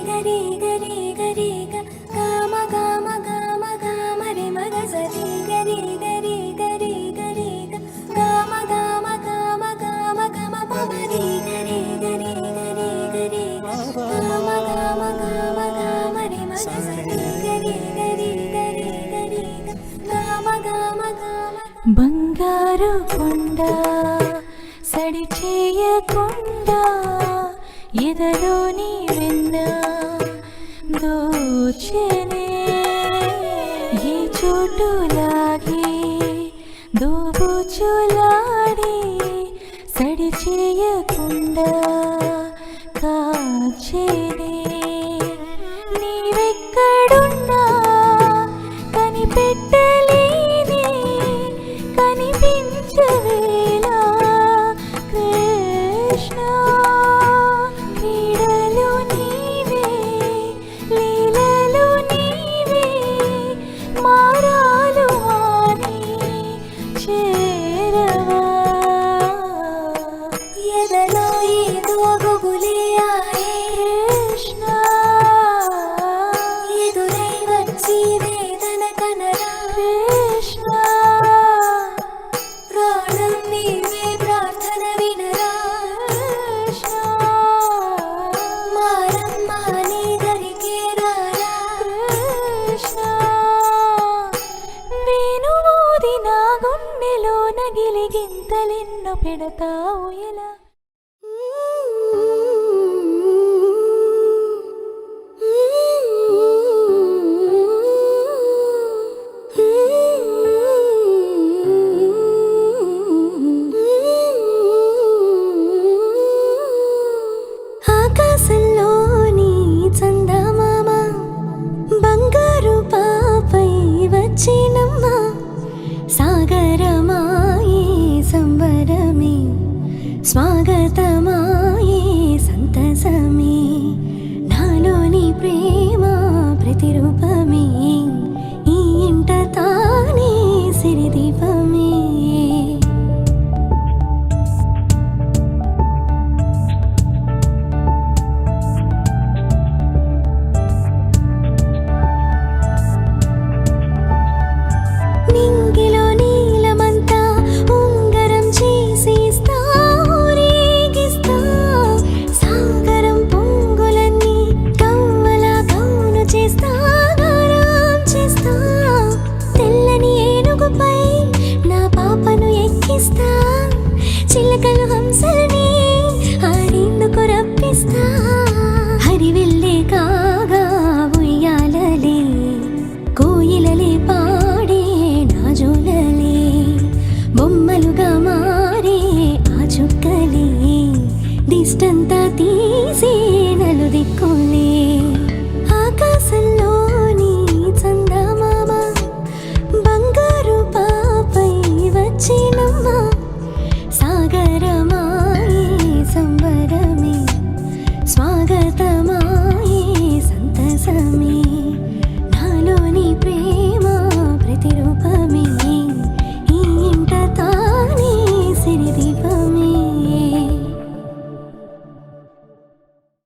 గరి గరి గరి గమ గమ గమ గమ రి మగ సరి గరి గరి గరి గరి గమ గమ గమ గమ గమ పమరి గరి గరి గరి గరి గమ గమ గమ గమ రి మగ సరి గరి గరి గరి గరి గమ గమ గమ బంగారు కొండ సడి చేయకుండా ఎదలోని వెన్న దోచెనే ఈ చోటులాగే దోబుచులాడి సడి చేయకుండా కాచెనే నీవెక్కడున్నా కనిపెట్టలేని కనిపించవేలా కృష్ణ క్రీడలు నీవే లీలలు నీవే మారాలు అని చేరవా ఎదలో ఏదో గుబులే ఆయే కృష్ణ ఎదురై వచ్చి వేదన కనరా కృష్ణ ప్రాణం నీవే ప్రార్థన వినరా కృష్ణ మారమ్మ నీ దరికే రారా కృష్ణ వేణువూది నా గుండెలో నగిలి గింతలెన్నో పెడతావు ఎలా ఆకాశంలోని చందమామ బంగారు పాపై వచ్చినమ్మ సాగరమాయే సంబరమే స్వాగతమాయే సంతసమే నాలోని ప్రేమ ప్రతిరూపమే ఈ ఇంట తానే సిరిదీపమే నింగిలో నీలమంతా ఉంగరం చేసి రేగిస్తా సాగరం పొంగులన్నీ కవ్వల కౌను చేస్తా గారం చేస్తా తెల్లని ఏనుగుపై నా పాపను ఎక్కిస్తా చిలకలు హంసలని ఆడేందుకు రప్పిస్తా హరివిల్లే కాగా ఉయ్యాలలే కోయిలలే పాడే నాజోలలే బొమ్మలుగా మారే ఆ చుక్కలే దిష్టంతా తీ